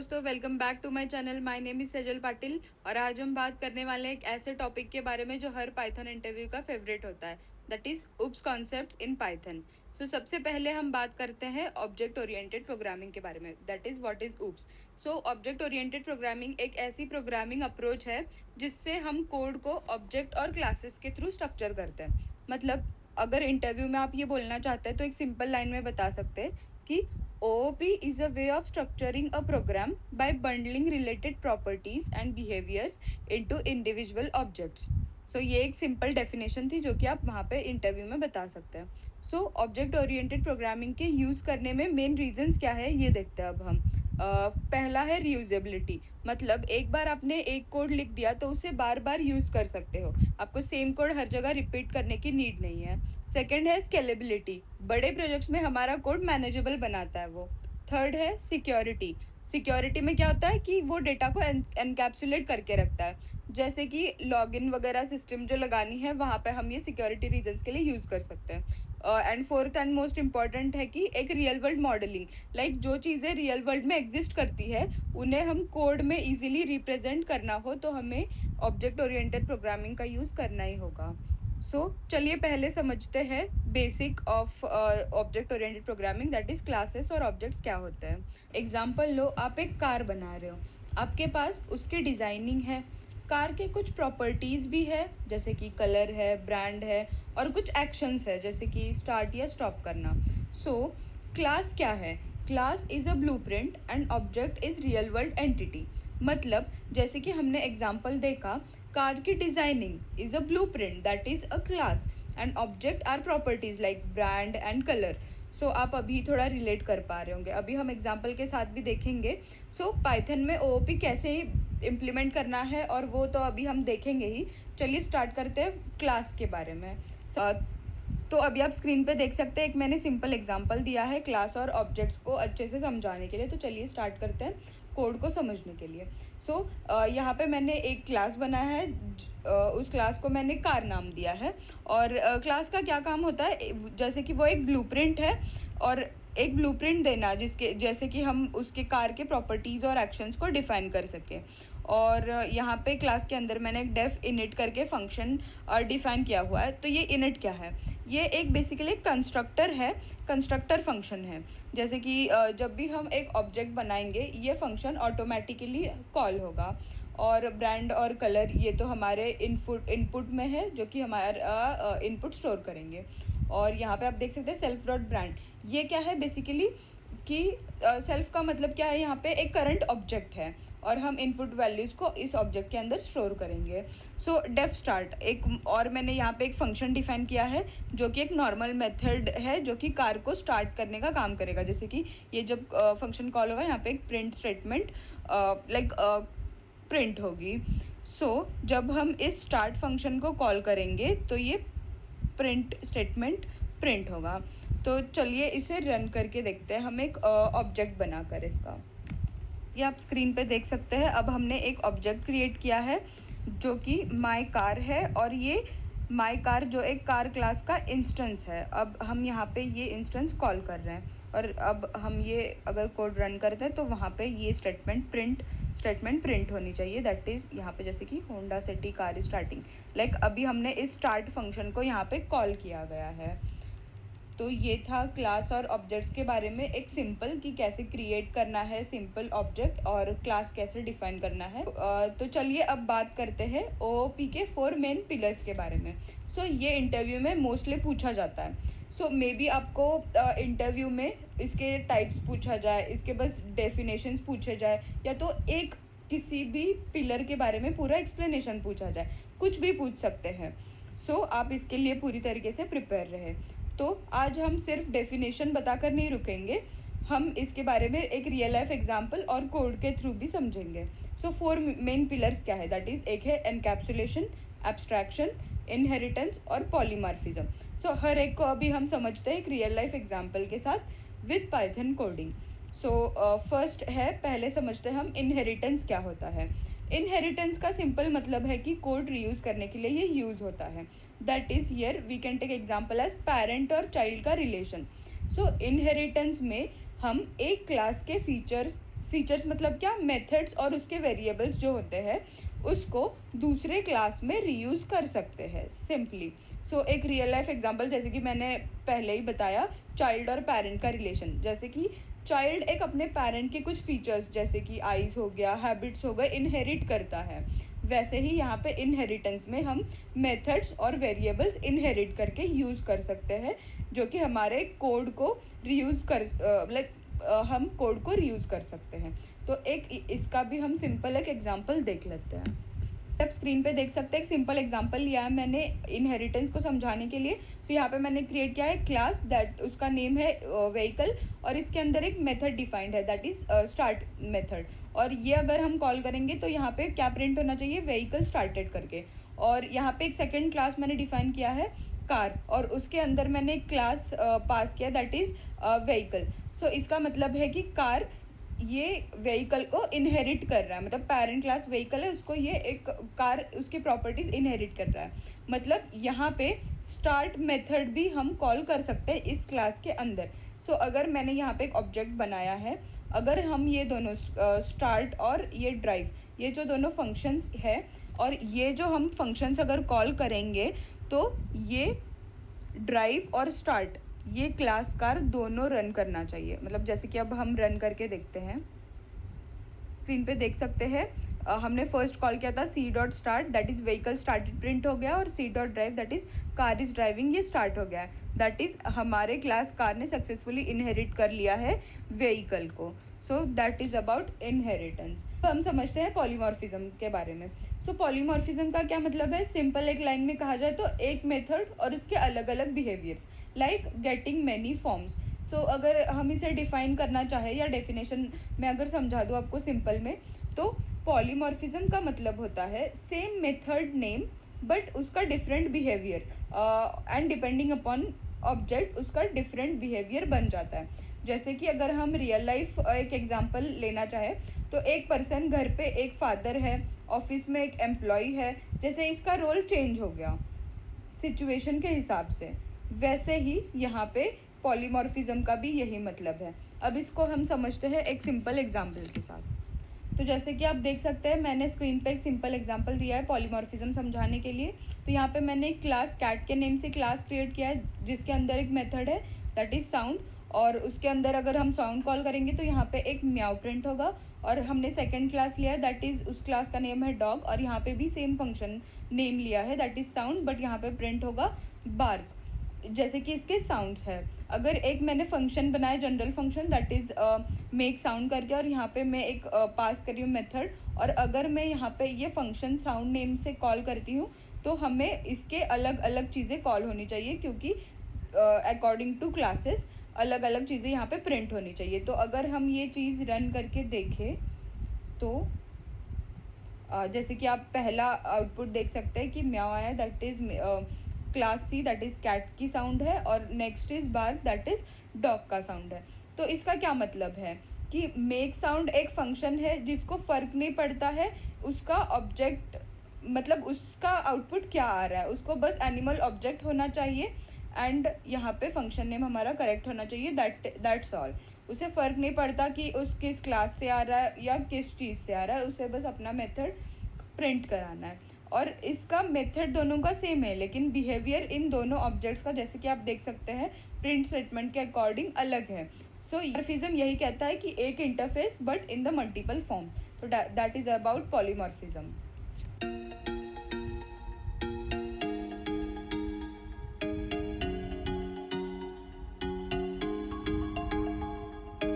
दोस्तों, welcome back to my channel. My name is Sejal Patil और आज हम बात करने वाले हैं एक ऐसे टॉपिक के बारे में जो हर पाइथन इंटरव्यू का फेवरेट होता है, that is OOPs concepts in Python. So सबसे पहले हम बात करते हैं ऑब्जेक्ट ओरिएंटेड प्रोग्रामिंग के बारे में, that is what is oops. So object oriented programming एक ऐसी प्रोग्रामिंग अप्रोच है जिससे हम कोड को ऑब्जेक्ट और क्लासेस के थ्रू स्ट्रक्चर करते हैं। मतलब अगर इंटरव्यू में आप ये बोलना चाहते हैं तो एक सिंपल लाइन में बता सकते हैं कि OOP is a way of structuring a program by bundling related properties and behaviors into individual objects. So ये एक सिंपल डेफिनेशन थी जो कि आप वहाँ पे इंटरव्यू में बता सकते हैं। सो ऑब्जेक्ट ओरिएंटेड प्रोग्रामिंग के यूज़ करने में मेन रीजंस क्या है ये देखते हैं अब हम। पहला है रीयूजेबिलिटी, मतलब एक बार आपने एक कोड लिख दिया तो उसे बार बार यूज़ कर सकते हो, आपको सेम कोड हर जगह रिपीट करने की नीड नहीं है। सेकेंड है स्केलेबिलिटी, बड़े प्रोजेक्ट्स में हमारा कोड मैनेजेबल बनाता है वो। थर्ड है सिक्योरिटी, सिक्योरिटी में क्या होता है कि वो डेटा को एनकैप्सुलेट करके रखता है, जैसे कि लॉगिन वगैरह सिस्टम जो लगानी है वहाँ पे हम ये सिक्योरिटी रीजंस के लिए यूज़ कर सकते हैं। And fourth and most important है कि एक रियल वर्ल्ड मॉडलिंग, लाइक जो चीज़ें रियल वर्ल्ड में एग्जिस्ट करती है उन्हें हम कोड में इजीली रिप्रेजेंट करना हो तो हमें ऑब्जेक्ट ओरिएंटेड प्रोग्रामिंग का यूज़ करना ही होगा। चलिए पहले समझते हैं basic of object oriented programming, that is classes और ऑब्जेक्ट्स क्या होते हैं। एग्जांपल लो, आप एक कार बना रहे हो, आपके पास उसकी डिज़ाइनिंग है, कार के कुछ प्रॉपर्टीज़ भी है जैसे कि कलर है, ब्रांड है और कुछ एक्शंस है जैसे कि स्टार्ट या स्टॉप करना। क्लास क्या है? Class is a blueprint and object is real world entity. मतलब जैसे कि हमने एग्जांपल देखा, कार की designing is a blueprint, that is a class, and object are properties like brand and colour. आप अभी थोड़ा रिलेट कर पा रहे होंगे, अभी हम एग्जांपल के साथ भी देखेंगे। पाइथन में OOP कैसे इम्प्लीमेंट करना है और वो तो अभी हम देखेंगे ही। चलिए स्टार्ट करते हैं क्लास के बारे में। तो अभी आप स्क्रीन पे देख सकते हैं, एक मैंने सिंपल एग्जांपल दिया है क्लास और ऑब्जेक्ट्स को अच्छे से समझाने के लिए। तो चलिए स्टार्ट करते हैं कोड को समझने के लिए। यहाँ पे मैंने एक क्लास बनाया है, उस क्लास को मैंने कार नाम दिया है। और क्लास का क्या काम होता है, जैसे कि वो एक ब्लूप्रिंट है और एक ब्लूप्रिंट देना जिसके जैसे कि हम उसके कार के प्रॉपर्टीज़ और एक्शंस को डिफाइन कर सकें। और यहाँ पे क्लास के अंदर मैंने एक डेफ इनिट करके फंक्शन डिफाइन किया हुआ है। तो ये इनिट क्या है? ये एक बेसिकली कंस्ट्रक्टर है, कंस्ट्रक्टर फंक्शन है। जैसे कि जब भी हम एक ऑब्जेक्ट बनाएंगे ये फंक्शन ऑटोमेटिकली कॉल होगा। और ब्रांड और कलर ये तो हमारे इनपुट में है जो कि हमारा इनपुट स्टोर करेंगे। और यहाँ पे आप देख सकते हैं सेल्फ डॉट ब्रांड, ये क्या है बेसिकली कि सेल्फ का मतलब क्या है, यहाँ पे एक करंट ऑब्जेक्ट है और हम इनपुट वैल्यूज़ को इस ऑब्जेक्ट के अंदर स्टोर करेंगे। डेफ स्टार्ट एक और मैंने यहाँ पे एक फंक्शन डिफाइन किया है जो कि एक नॉर्मल मेथड है जो कि कार को स्टार्ट करने का काम करेगा। जैसे कि ये जब फंक्शन कॉल होगा यहाँ पे एक प्रिंट स्टेटमेंट लाइक प्रिंट होगी। जब हम इस स्टार्ट फंक्शन को कॉल करेंगे तो ये प्रिंट स्टेटमेंट प्रिंट होगा। तो चलिए इसे रन करके देखते हैं, हम एक ऑब्जेक्ट बनाकर इसका। ये आप स्क्रीन पे देख सकते हैं, अब हमने एक ऑब्जेक्ट क्रिएट किया है जो कि माई कार है और ये माई कार जो एक कार क्लास का इंस्टेंस है। अब हम यहाँ पे ये इंस्टेंस कॉल कर रहे हैं और अब हम ये अगर कोड रन करते हैं तो वहाँ पे ये स्टेटमेंट प्रिंट होनी चाहिए, दैट इज़ यहाँ पे जैसे कि Honda city car starting. Like अभी हमने इस स्टार्ट फंक्शन को यहाँ पे कॉल किया गया है। तो ये था क्लास और ऑब्जेक्ट्स के बारे में एक सिंपल कि कैसे क्रिएट करना है सिंपल ऑब्जेक्ट और क्लास कैसे डिफाइन करना है। तो चलिए अब बात करते हैं OOP के 4 मेन पिलर्स के बारे में। ये इंटरव्यू में मोस्टली पूछा जाता है। मे बी आपको इंटरव्यू में इसके टाइप्स पूछा जाए, इसके बस डेफिनेशंस पूछे जाए, या तो एक किसी भी पिलर के बारे में पूरा एक्सप्लेनेशन पूछा जाए, कुछ भी पूछ सकते हैं। आप इसके लिए पूरी तरीके से प्रिपेयर रहे। तो आज हम सिर्फ डेफिनेशन बताकर नहीं रुकेंगे, हम इसके बारे में एक रियल लाइफ एग्जांपल और कोड के थ्रू भी समझेंगे। 4 मेन पिलर्स क्या है, दैट इज़ एक है एनकैप्सुलेशन, एब्स्ट्रैक्शन, इनहेरिटेंस और पॉलीमॉर्फिज्म। हर एक को अभी हम समझते हैं एक रियल लाइफ एग्जांपल के साथ विद पाइथन कोडिंग। फर्स्ट है, पहले समझते हैं हम इनहेरिटेंस क्या होता है। इनहेरिटेंस का सिंपल मतलब है कि कोड रीयूज़ करने के लिए ये यूज़ होता है। That is here we can take example as parent और चाइल्ड का रिलेशन। इनहेरिटेंस में हम एक क्लास के फीचर्स मतलब क्या, मेथड्स और उसके वेरिएबल्स जो होते हैं उसको दूसरे क्लास में रीयूज़ कर सकते हैं सिंपली। सो एक रियल लाइफ एग्जांपल, जैसे कि मैंने पहले ही बताया, चाइल्ड और पेरेंट का रिलेशन। जैसे कि चाइल्ड एक अपने पेरेंट के कुछ फीचर्स जैसे कि आइज़ हो गया, हैबिट्स हो गए, इनहेरिट करता है। वैसे ही यहाँ पे इनहेरिटेंस में हम मेथड्स और वेरिएबल्स इनहेरिट करके यूज़ कर सकते हैं, जो कि हमारे कोड को रीयूज़ कर हम कोड को रीयूज़ कर सकते हैं। तो एक इसका भी हम सिंपल एक एग्जांपल देख लेते हैं। आप स्क्रीन पे देख सकते हैं, एक सिंपल एग्जांपल लिया है मैंने इनहेरिटेंस को समझाने के लिए। सो यहाँ पे मैंने क्रिएट किया है क्लास, दैट उसका नेम है व्हीकल, और इसके अंदर एक मेथड डिफाइंड है दैट इज़ स्टार्ट मेथड। और ये अगर हम कॉल करेंगे तो यहाँ पे क्या प्रिंट होना चाहिए, व्हीकल स्टार्टेड करके। और यहाँ पे एक सेकेंड क्लास मैंने डिफाइन किया है कार, और उसके अंदर मैंने एक क्लास पास किया दैट इज़ व्हीकल। सो इसका मतलब है कि कार ये व्हीकल को इनहेरिट कर रहा है, मतलब पेरेंट क्लास व्हीकल है, उसको ये एक कार उसकी प्रॉपर्टीज़ इनहेरिट कर रहा है। मतलब यहाँ पे स्टार्ट मेथड भी हम कॉल कर सकते हैं इस क्लास के अंदर। सो अगर मैंने यहाँ पे एक ऑब्जेक्ट बनाया है, अगर हम ये दोनों स्टार्ट और ये ड्राइव, ये जो दोनों फंक्शंस है, और ये जो हम फंक्शंस अगर कॉल करेंगे तो ये ड्राइव और स्टार्ट, ये क्लास कार दोनों रन करना चाहिए। मतलब जैसे कि अब हम रन करके देखते हैं, स्क्रीन पे देख सकते हैं हमने फर्स्ट कॉल किया था C dot start, that is vehicle started print हो गया, और C dot drive that is car is driving, ये स्टार्ट हो गया है। दैट इज़ हमारे क्लास कार ने सक्सेसफुली इनहेरिट कर लिया है व्हीकल को। So that is about inheritance. तो हम समझते हैं पॉलीमॉर्फिज्म के बारे में। सो पॉलीमॉर्फिज्म का क्या मतलब है, सिंपल एक लाइन में कहा जाए तो एक मेथड और उसके अलग अलग behaviours, like getting many forms. So अगर हम इसे डिफाइन करना चाहे या डेफिनेशन में अगर समझा दूँ आपको सिंपल में, तो पॉलीमॉर्फिज्म का मतलब होता है सेम मेथड नेम बट उसका different behaviour, and depending upon object उसका डिफरेंट बिहेवियर बन जाता है। जैसे कि अगर हम रियल लाइफ एक एग्जांपल लेना चाहे तो एक पर्सन घर पे एक फादर है, ऑफिस में एक एम्प्लॉय है, जैसे इसका रोल चेंज हो गया सिचुएशन के हिसाब से, वैसे ही यहाँ पे पॉलीमॉर्फिज्म का भी यही मतलब है। अब इसको हम समझते हैं एक सिंपल एग्जांपल के साथ। तो जैसे कि आप देख सकते हैं मैंने स्क्रीन पे एक सिंपल एग्जांपल दिया है पॉलीमॉर्फिज्म समझाने के लिए। तो यहाँ पे मैंने एक क्लास कैट के नेम से क्लास क्रिएट किया है जिसके अंदर एक मेथड है दैट इज़ साउंड, और उसके अंदर अगर हम साउंड कॉल करेंगे तो यहाँ पे एक म्याऊ प्रिंट होगा। और हमने सेकंड क्लास लिया है दैट इज़ उस क्लास का नेम है डॉग, और यहाँ पे भी सेम फंक्शन नेम लिया है दैट इज़ साउंड, बट यहाँ पे प्रिंट होगा बार्क, जैसे कि इसके साउंड्स है। अगर एक मैंने फंक्शन बनाया general function that is make sound करके, और यहाँ पे मैं एक पास कर रही हूँ मेथड, और अगर मैं यहाँ पे ये फंक्शन साउंड नेम से कॉल करती हूँ तो हमें इसके अलग अलग चीज़ें कॉल होनी चाहिए, क्योंकि अकॉर्डिंग टू क्लासेस अलग अलग चीज़ें यहाँ पे प्रिंट होनी चाहिए। तो अगर हम ये चीज़ रन करके देखें तो जैसे कि आप पहला आउटपुट देख सकते हैं कि म्याऊ आया, that is class C that is cat की साउंड है, और next is bark that is dog का साउंड है। तो इसका क्या मतलब है कि मेक साउंड एक फंक्शन है जिसको फ़र्क नहीं पड़ता है उसका ऑब्जेक्ट, मतलब उसका आउटपुट क्या आ रहा है, उसको बस एनिमल ऑब्जेक्ट होना चाहिए, एंड यहाँ पे फंक्शन नेम हमारा करेक्ट होना चाहिए, दैट्स ऑल। उसे फ़र्क नहीं पड़ता कि उस किस क्लास से आ रहा है या किस चीज़ से आ रहा है, उसे बस अपना मेथड प्रिंट कराना है। और इसका मेथड दोनों का सेम है, लेकिन बिहेवियर इन दोनों ऑब्जेक्ट्स का जैसे कि आप देख सकते हैं प्रिंट स्टेटमेंट के अकॉर्डिंग अलग है। सो मॉर्फिज्म यही कहता है कि एक interface but in the multiple form. तो दैट इज़ अबाउट पॉलीमॉर्फिज्म।